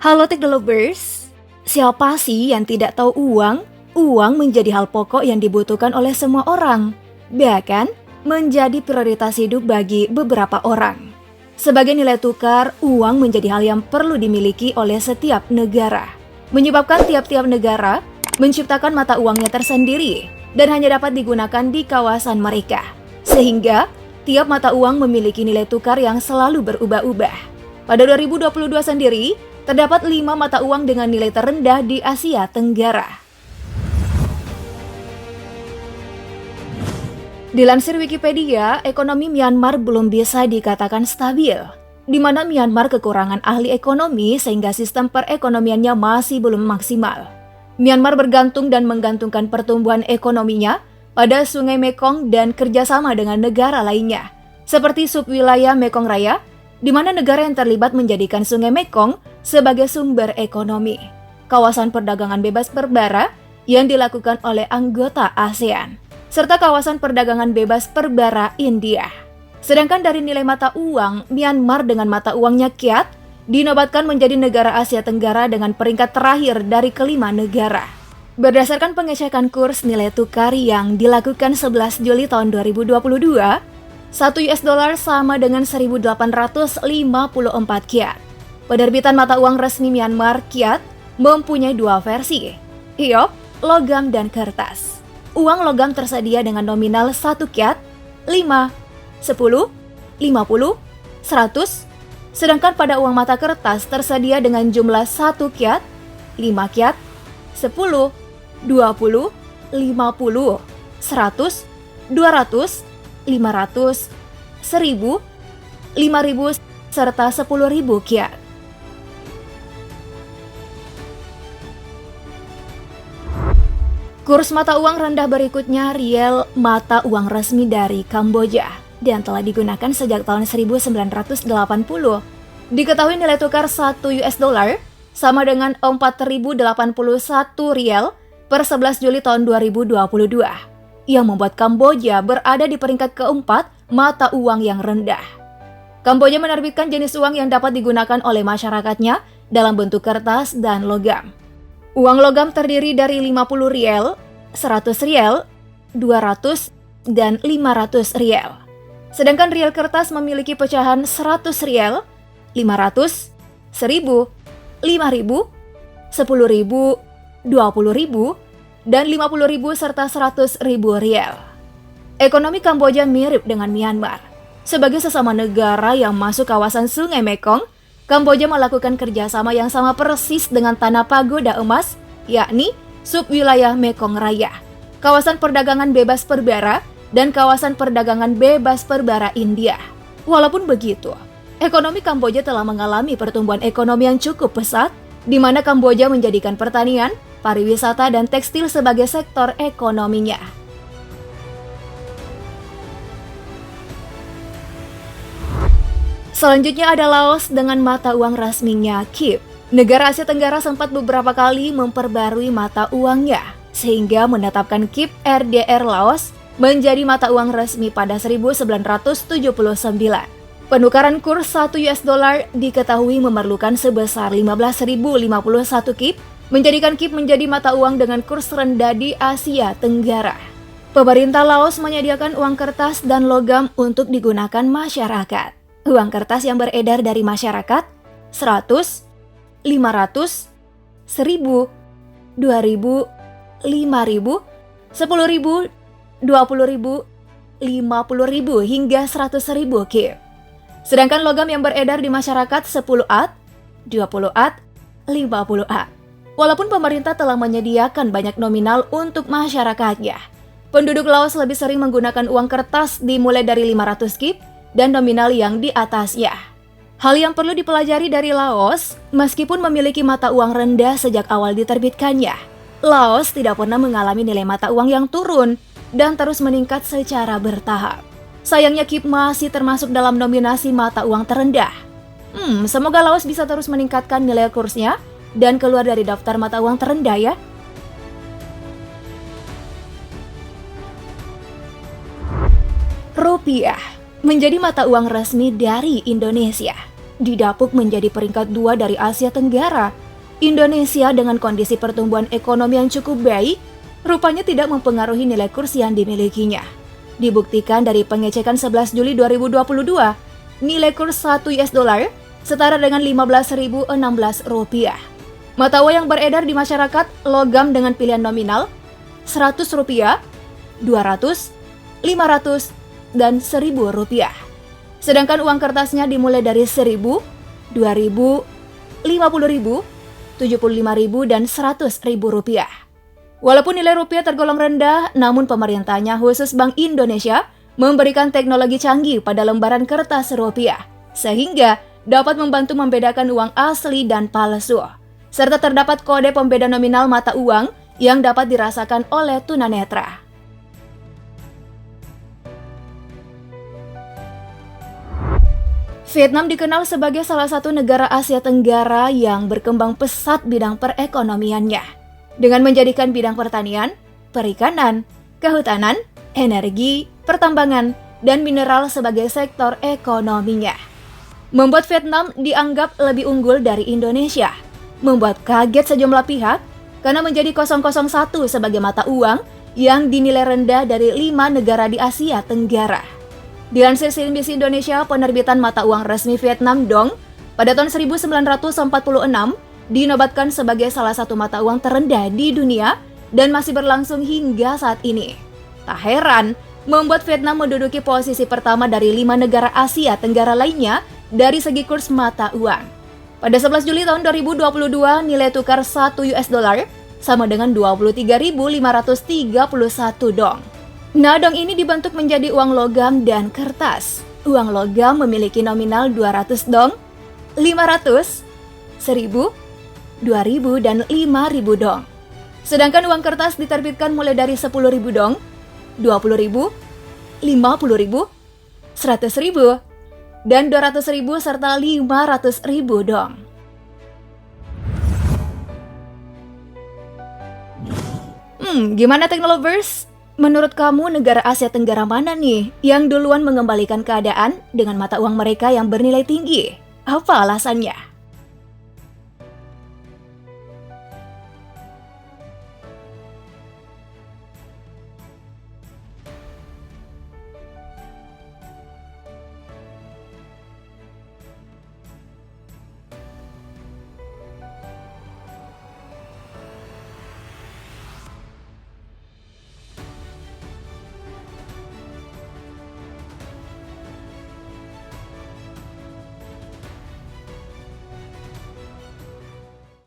Halo Tech Lovers, siapa sih yang tidak tahu uang? Uang menjadi hal pokok yang dibutuhkan oleh semua orang, bahkan menjadi prioritas hidup bagi beberapa orang. Sebagai nilai tukar, uang menjadi hal yang perlu dimiliki oleh setiap negara, menyebabkan tiap-tiap negara menciptakan mata uangnya tersendiri dan hanya dapat digunakan di kawasan mereka, sehingga tiap mata uang memiliki nilai tukar yang selalu berubah-ubah. Pada 2022 sendiri, terdapat 5 mata uang dengan nilai terendah di Asia Tenggara. Dilansir Wikipedia, ekonomi Myanmar belum bisa dikatakan stabil, di mana Myanmar kekurangan ahli ekonomi sehingga sistem perekonomiannya masih belum maksimal. Myanmar bergantung dan menggantungkan pertumbuhan ekonominya pada Sungai Mekong dan kerjasama dengan negara lainnya, seperti subwilayah Mekong Raya, di mana negara yang terlibat menjadikan Sungai Mekong sebagai sumber ekonomi, kawasan perdagangan bebas perbara yang dilakukan oleh anggota ASEAN, serta kawasan perdagangan bebas perbara India. Sedangkan dari nilai mata uang, Myanmar dengan mata uangnya Kyat dinobatkan menjadi negara Asia Tenggara dengan peringkat terakhir dari kelima negara. Berdasarkan pengecekan kurs nilai tukar yang dilakukan 11 Juli tahun 2022, 1 US dollar sama dengan 1.854 kyat. Penerbitan mata uang resmi Myanmar, Kyat, mempunyai dua versi, iop, logam dan kertas. Uang logam tersedia dengan nominal 1 kyat, 5, 10, 50, 100, sedangkan pada uang mata kertas tersedia dengan jumlah 1 kyat, 5 kyat, 10, 20, 50, 100, 200, 500, 1000, 5000, serta 10.000 kyat. Kurs mata uang rendah berikutnya riel mata uang resmi dari Kamboja dan telah digunakan sejak tahun 1980. Diketahui nilai tukar 1 US dollar sama dengan 4.081 riel per 11 Juli tahun 2022. Yang membuat Kamboja berada di peringkat keempat mata uang yang rendah. Kamboja menerbitkan jenis uang yang dapat digunakan oleh masyarakatnya dalam bentuk kertas dan logam. Uang logam terdiri dari 50 riel, 100 riel, 200, dan 500 riel. Sedangkan riel kertas memiliki pecahan 100 riel, 500, 1000, 5000, 10.000, 20.000, dan 50.000 serta 100.000 riel. Ekonomi Kamboja mirip dengan Myanmar. Sebagai sesama negara yang masuk kawasan Sungai Mekong, Kamboja melakukan kerjasama yang sama persis dengan Tanah Pagoda Emas, yakni subwilayah Mekong Raya, kawasan perdagangan bebas perbara, dan kawasan perdagangan bebas perbara India. Walaupun begitu, ekonomi Kamboja telah mengalami pertumbuhan ekonomi yang cukup pesat, di mana Kamboja menjadikan pertanian, pariwisata, dan tekstil sebagai sektor ekonominya. Selanjutnya ada Laos dengan mata uang resminya KIP. Negara Asia Tenggara sempat beberapa kali memperbarui mata uangnya, sehingga menetapkan KIP RDR Laos menjadi mata uang resmi pada 1979. Penukaran kurs 1 US dollar diketahui memerlukan sebesar 15.051 KIP, menjadikan KIP menjadi mata uang dengan kurs rendah di Asia Tenggara. Pemerintah Laos menyediakan uang kertas dan logam untuk digunakan masyarakat. Uang kertas yang beredar dari masyarakat 100, 500, 1000, 2000, 5000, 10.000, 20.000, 50.000 hingga 100.000 KIP. Sedangkan logam yang beredar di masyarakat 10 AT, 20 AT, 50 AT. Walaupun pemerintah telah menyediakan banyak nominal untuk masyarakatnya, penduduk Laos lebih sering menggunakan uang kertas dimulai dari 500 KIP dan nominal yang di atasnya. Hal yang perlu dipelajari dari Laos, meskipun memiliki mata uang rendah sejak awal diterbitkannya, Laos tidak pernah mengalami nilai mata uang yang turun dan terus meningkat secara bertahap. Sayangnya KIP masih termasuk dalam nominasi mata uang terendah. Semoga Laos bisa terus meningkatkan nilai kursnya dan keluar dari daftar mata uang terendah ya. Rupiah menjadi mata uang resmi dari Indonesia. didapuk menjadi peringkat 2 dari Asia Tenggara. Indonesia dengan kondisi pertumbuhan ekonomi yang cukup baik, rupanya tidak mempengaruhi nilai kurs yang dimilikinya. Dibuktikan dari pengecekan 11 Juli 2022, nilai kurs 1 US dollar setara dengan Rp15.016. Mata uang yang beredar di masyarakat logam dengan pilihan nominal Rp100, Rp200, Rp500, dan Rp1.000. Sedangkan uang kertasnya dimulai dari Rp1.000, Rp2.000, Rp50.000, Rp75.000, dan Rp100.000. Walaupun nilai rupiah tergolong rendah, namun pemerintahnya khusus Bank Indonesia memberikan teknologi canggih pada lembaran kertas rupiah, sehingga dapat membantu membedakan uang asli dan palsu. Serta terdapat kode pembeda nominal mata uang yang dapat dirasakan oleh tunanetra. Vietnam dikenal sebagai salah satu negara Asia Tenggara yang berkembang pesat bidang perekonomiannya, dengan menjadikan bidang pertanian, perikanan, kehutanan, energi, pertambangan, dan mineral sebagai sektor ekonominya. Membuat Vietnam dianggap lebih unggul dari Indonesia, membuat kaget sejumlah pihak karena menjadi 001 sebagai mata uang yang dinilai rendah dari 5 negara di Asia Tenggara. Dilansir CNBC Indonesia, penerbitan mata uang resmi Vietnam Dong pada tahun 1946 dinobatkan sebagai salah satu mata uang terendah di dunia dan masih berlangsung hingga saat ini. Tak heran, membuat Vietnam menduduki posisi pertama dari 5 negara Asia Tenggara lainnya dari segi kurs mata uang. Pada 11 Juli tahun 2022, nilai tukar 1 US dollar sama dengan 23.531 dong. Nah, dong ini dibentuk menjadi uang logam dan kertas. Uang logam memiliki nominal 200 dong, 500, 1000, 2.000, dan 5.000 dong. Sedangkan uang kertas diterbitkan mulai dari 10.000 dong, 20.000, 50.000, 100.000, dan 200.000 serta 500.000 dong. Gimana Teknolovers? Menurut kamu negara Asia Tenggara mana nih yang duluan mengembalikan keadaan dengan mata uang mereka yang bernilai tinggi? Apa alasannya?